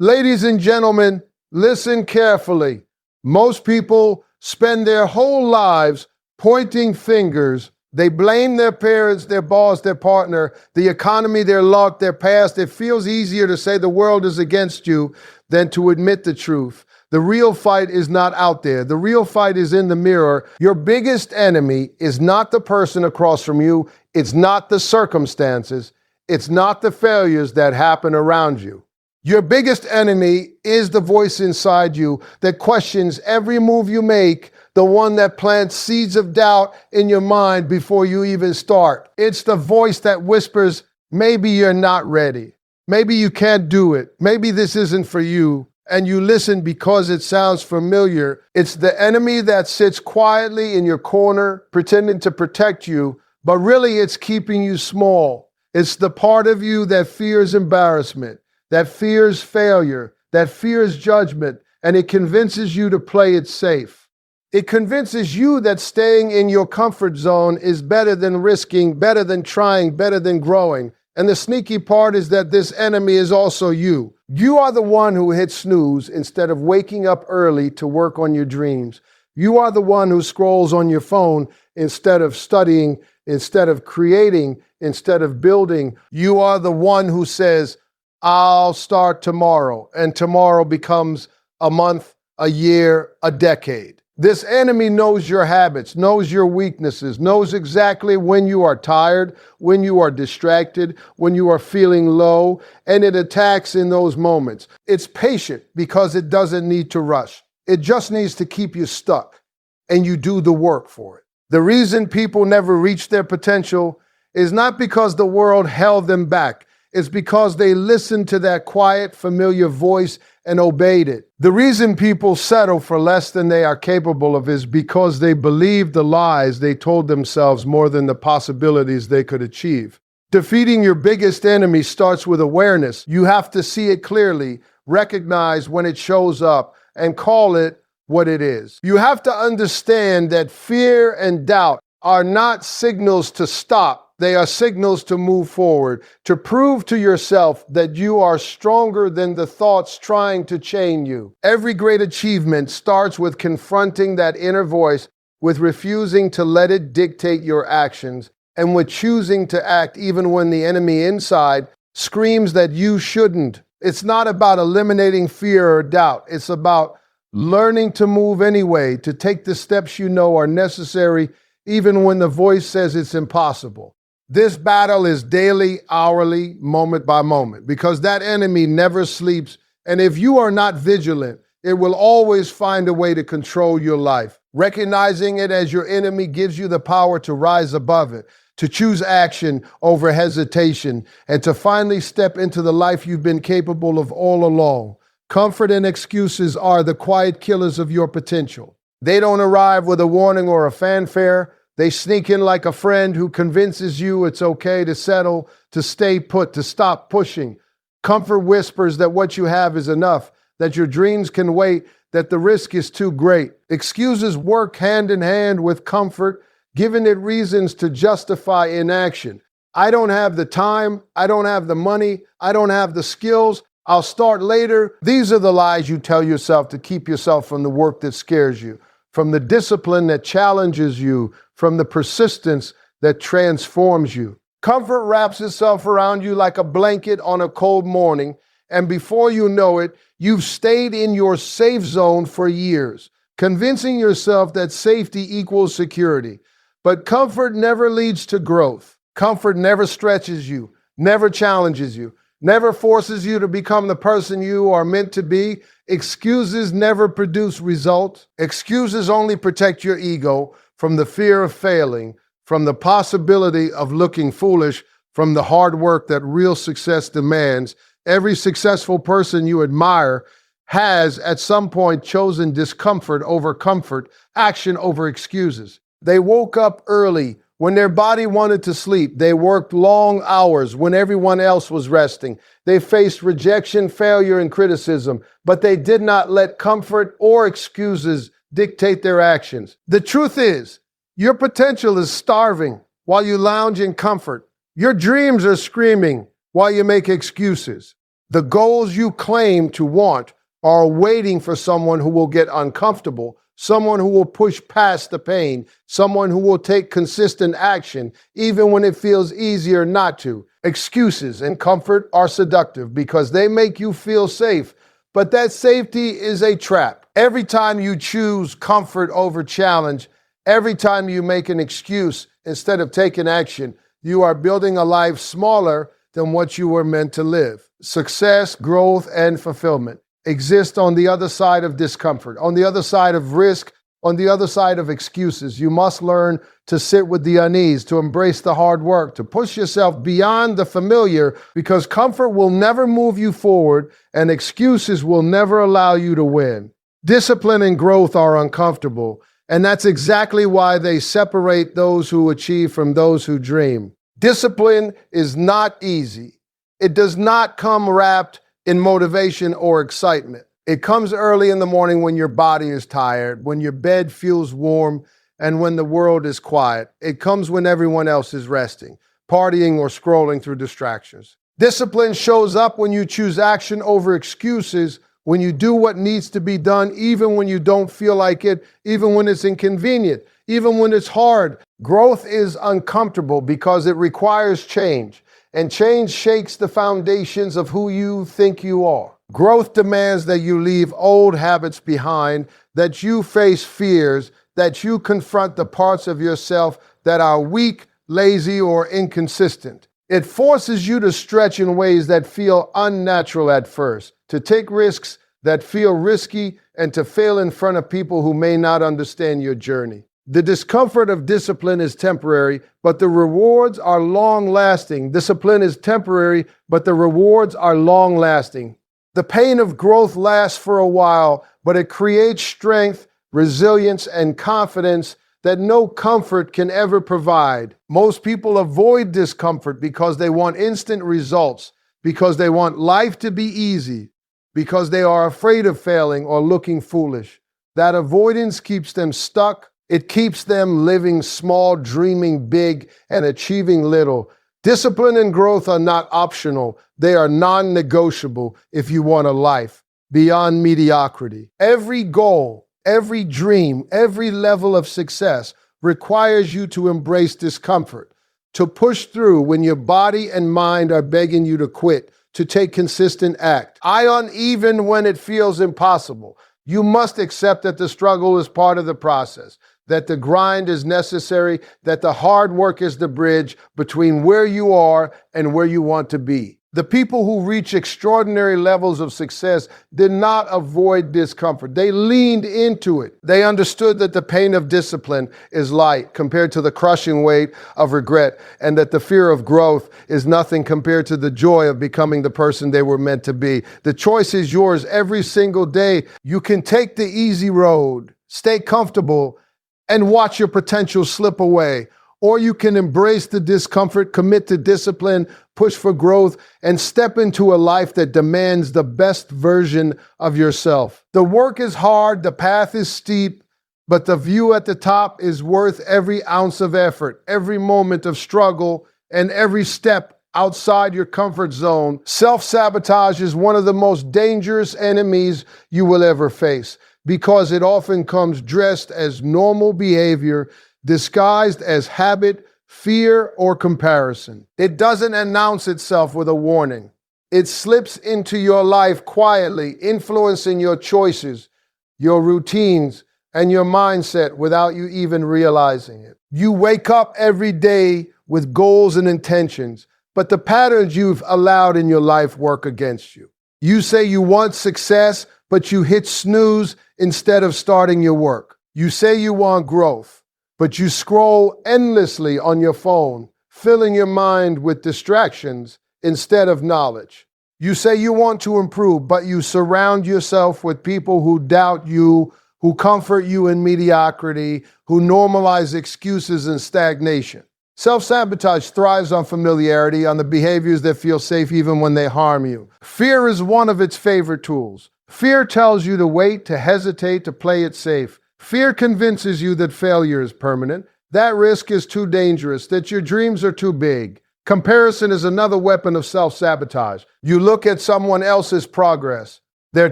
Ladies and gentlemen, listen carefully. Most people spend their whole lives pointing fingers. They blame their parents, their boss, their partner, the economy, their luck, their past. It feels easier to say the world is against you than to admit the truth. The real fight is not out there. The real fight is in the mirror. Your biggest enemy is not the person across from you. It's not the circumstances. It's not the failures that happen around you. Your biggest enemy is the voice inside you that questions every move you make, the one that plants seeds of doubt in your mind before you even start. It's the voice that whispers, maybe you're not ready. Maybe you can't do it. Maybe this isn't for you. And you listen because it sounds familiar. It's the enemy that sits quietly in your corner, pretending to protect you, but really it's keeping you small. It's the part of you that fears embarrassment, that fears failure, that fears judgment, and it convinces you to play it safe. It convinces you that staying in your comfort zone is better than risking, better than trying, better than growing. And the sneaky part is that this enemy is also you. You are the one who hits snooze instead of waking up early to work on your dreams. You are the one who scrolls on your phone instead of studying, instead of creating, instead of building. You are the one who says, I'll start tomorrow, and tomorrow becomes a month, a year, a decade. This enemy knows your habits, knows your weaknesses, knows exactly when you are tired, when you are distracted, when you are feeling low, and it attacks in those moments. It's patient because it doesn't need to rush. It just needs to keep you stuck, and you do the work for it. The reason people never reach their potential is not because the world held them back. It's because they listened to that quiet, familiar voice and obeyed it. The reason people settle for less than they are capable of is because they believe the lies they told themselves more than the possibilities they could achieve. Defeating your biggest enemy starts with awareness. You have to see it clearly, recognize when it shows up, and call it what it is. You have to understand that fear and doubt are not signals to stop. They are signals to move forward, to prove to yourself that you are stronger than the thoughts trying to chain you. Every great achievement starts with confronting that inner voice, with refusing to let it dictate your actions, and with choosing to act even when the enemy inside screams that you shouldn't. It's not about eliminating fear or doubt. It's about learning to move anyway, to take the steps you know are necessary, even when the voice says it's impossible. This battle is daily, hourly, moment by moment, because that enemy never sleeps. And if you are not vigilant, it will always find a way to control your life. Recognizing it as your enemy gives you the power to rise above it, to choose action over hesitation, and to finally step into the life you've been capable of all along. Comfort and excuses are the quiet killers of your potential. They don't arrive with a warning or a fanfare. They sneak in like a friend who convinces you it's okay to settle, to stay put, to stop pushing. Comfort whispers that what you have is enough, that your dreams can wait, that the risk is too great. Excuses work hand in hand with comfort, giving it reasons to justify inaction. I don't have the time. I don't have the money. I don't have the skills. I'll start later. These are the lies you tell yourself to keep yourself from the work that scares you, from the discipline that challenges you, from the persistence that transforms you. Comfort wraps itself around you like a blanket on a cold morning, and before you know it, you've stayed in your safe zone for years, convincing yourself that safety equals security. But comfort never leads to growth. Comfort never stretches you, never challenges you, never forces you to become the person you are meant to be. Excuses never produce results. Excuses only protect your ego from the fear of failing, from the possibility of looking foolish, from the hard work that real success demands. Every successful person you admire has at some point chosen discomfort over comfort, action over excuses. They woke up early when their body wanted to sleep. They worked long hours when everyone else was resting. They faced rejection, failure, and criticism, but they did not let comfort or excuses dictate their actions. The truth is, your potential is starving while you lounge in comfort. Your dreams are screaming while you make excuses. The goals you claim to want are waiting for someone who will get uncomfortable, someone who will push past the pain, someone who will take consistent action, even when it feels easier not to. Excuses and comfort are seductive because they make you feel safe, but that safety is a trap. Every time you choose comfort over challenge, every time you make an excuse instead of taking action, you are building a life smaller than what you were meant to live. Success, growth, and fulfillment exist on the other side of discomfort, on the other side of risk, on the other side of excuses. You must learn to sit with the unease, to embrace the hard work, to push yourself beyond the familiar, because comfort will never move you forward and excuses will never allow you to win. Discipline and growth are uncomfortable, and that's exactly why they separate those who achieve from those who dream. Discipline is not easy. It does not come wrapped in motivation or excitement. It comes early in the morning when your body is tired, when your bed feels warm, and when the world is quiet. It comes when everyone else is resting, partying, or scrolling through distractions. Discipline shows up when you choose action over excuses, when you do what needs to be done, even when you don't feel like it, even when it's inconvenient, even when it's hard. Growth is uncomfortable because it requires change, and change shakes the foundations of who you think you are. Growth demands that you leave old habits behind, that you face fears, that you confront the parts of yourself that are weak, lazy, or inconsistent. It forces you to stretch in ways that feel unnatural at first, to take risks that feel risky, and to fail in front of people who may not understand your journey. The discomfort of discipline is temporary, but the rewards are long-lasting. Discipline is temporary, but the rewards are long-lasting. The pain of growth lasts for a while, but it creates strength, resilience, and confidence that no comfort can ever provide. Most people avoid discomfort because they want instant results, because they want life to be easy, because they are afraid of failing or looking foolish. That avoidance keeps them stuck. It keeps them living small, dreaming big, and achieving little. Discipline and growth are not optional. They are non-negotiable if you want a life beyond mediocrity. Every goal, every dream, every level of success requires you to embrace discomfort, to push through when your body and mind are begging you to quit, to take consistent act. Even when it feels impossible. You must accept that the struggle is part of the process, that the grind is necessary, that the hard work is the bridge between where you are and where you want to be. The people who reach extraordinary levels of success did not avoid discomfort. They leaned into it. They understood that the pain of discipline is light compared to the crushing weight of regret, and that the fear of growth is nothing compared to the joy of becoming the person they were meant to be. The choice is yours every single day. You can take the easy road, stay comfortable, and watch your potential slip away. Or you can embrace the discomfort, commit to discipline, push for growth, and step into a life that demands the best version of yourself. The work is hard, the path is steep, but the view at the top is worth every ounce of effort, every moment of struggle, and every step outside your comfort zone. Self-sabotage is one of the most dangerous enemies you will ever face, because it often comes dressed as normal behavior, disguised as habit, fear, or comparison. It doesn't announce itself with a warning. It slips into your life quietly, influencing your choices, your routines, and your mindset without you even realizing it. You wake up every day with goals and intentions, but the patterns you've allowed in your life work against you. You say you want success, but you hit snooze instead of starting your work. You say you want growth, but you scroll endlessly on your phone, filling your mind with distractions instead of knowledge. You say you want to improve, but you surround yourself with people who doubt you, who comfort you in mediocrity, who normalize excuses and stagnation. Self-sabotage thrives on familiarity, on the behaviors that feel safe even when they harm you. Fear is one of its favorite tools. Fear tells you to wait, to hesitate, to play it safe. Fear convinces you that failure is permanent, that risk is too dangerous, that your dreams are too big. Comparison is another weapon of self-sabotage. You look at someone else's progress, their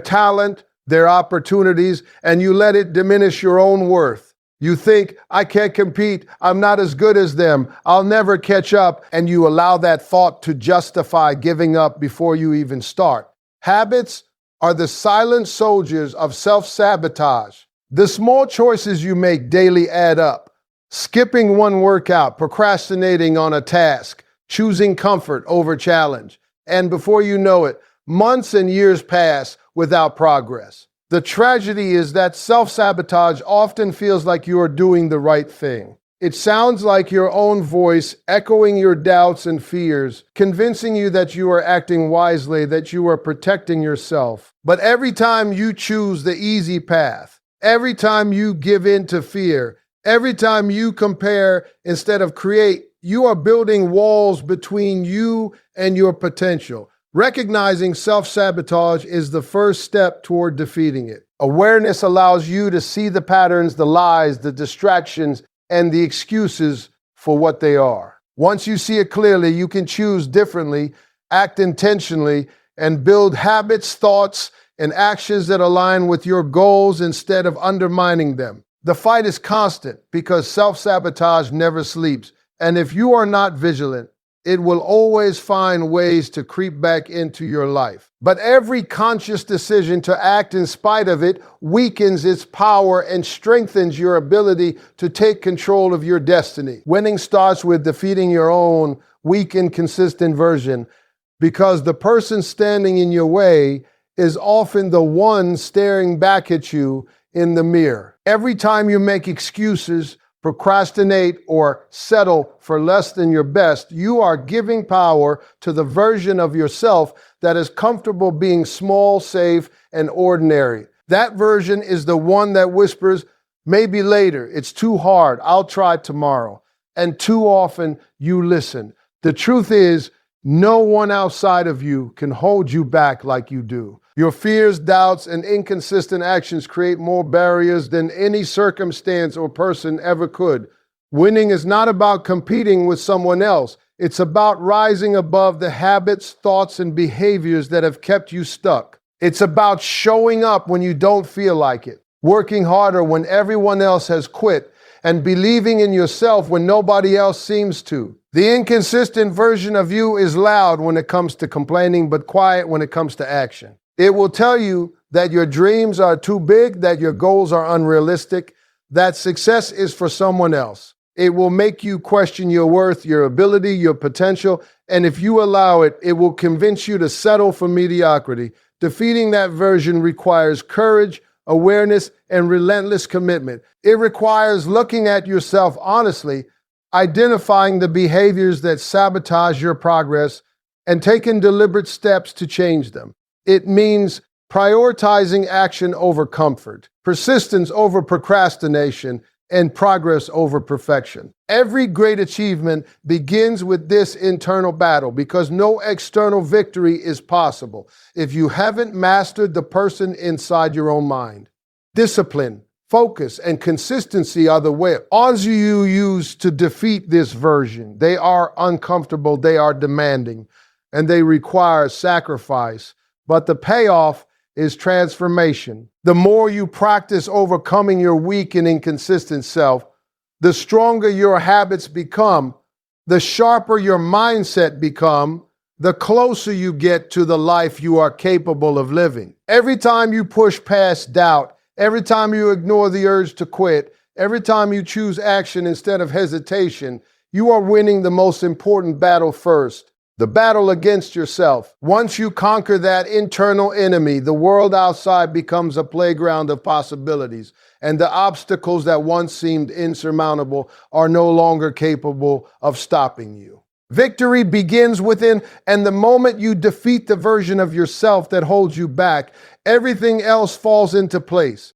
talent, their opportunities, and you let it diminish your own worth. You think, I can't compete, I'm not as good as them, I'll never catch up, and you allow that thought to justify giving up before you even start. Habits are the silent soldiers of self-sabotage. The small choices you make daily add up. Skipping one workout, procrastinating on a task, choosing comfort over challenge. And before you know it, months and years pass without progress. The tragedy is that self-sabotage often feels like you are doing the right thing. It sounds like your own voice echoing your doubts and fears, convincing you that you are acting wisely, that you are protecting yourself. But every time you choose the easy path, every time you give in to fear, every time you compare instead of create, you are building walls between you and your potential. Recognizing self-sabotage is the first step toward defeating it. Awareness allows you to see the patterns, the lies, the distractions, and the excuses for what they are. Once you see it clearly, you can choose differently, act intentionally, and build habits, thoughts, and actions that align with your goals instead of undermining them. The fight is constant because self-sabotage never sleeps. And if you are not vigilant, it will always find ways to creep back into your life. But every conscious decision to act in spite of it weakens its power and strengthens your ability to take control of your destiny. Winning starts with defeating your own weak, inconsistent version, because the person standing in your way is often the one staring back at you in the mirror. Every time you make excuses, procrastinate, or settle for less than your best, you are giving power to the version of yourself that is comfortable being small, safe, and ordinary. That version is the one that whispers, maybe later, it's too hard, I'll try tomorrow. And too often you listen. The truth is, no one outside of you can hold you back like you do. Your fears, doubts, and inconsistent actions create more barriers than any circumstance or person ever could. Winning is not about competing with someone else. It's about rising above the habits, thoughts, and behaviors that have kept you stuck. It's about showing up when you don't feel like it, working harder when everyone else has quit, and believing in yourself when nobody else seems to. The inconsistent version of you is loud when it comes to complaining, but quiet when it comes to action. It will tell you that your dreams are too big, that your goals are unrealistic, that success is for someone else. It will make you question your worth, your ability, your potential, and if you allow it, it will convince you to settle for mediocrity. Defeating that version requires courage, awareness, and relentless commitment. It requires looking at yourself honestly, identifying the behaviors that sabotage your progress, and taking deliberate steps to change them. It means prioritizing action over comfort, persistence over procrastination, and progress over perfection. Every great achievement begins with this internal battle because no external victory is possible if you haven't mastered the person inside your own mind. Discipline, focus, and consistency are the odds you use to defeat this version. They are uncomfortable, they are demanding, and they require sacrifice. But the payoff is transformation. The more you practice overcoming your weak and inconsistent self, the stronger your habits become, the sharper your mindset become, the closer you get to the life you are capable of living. Every time you push past doubt, every time you ignore the urge to quit, every time you choose action instead of hesitation, you are winning the most important battle first. The battle against yourself. Once you conquer that internal enemy, the world outside becomes a playground of possibilities, and the obstacles that once seemed insurmountable are no longer capable of stopping you. Victory begins within, and the moment you defeat the version of yourself that holds you back, everything else falls into place.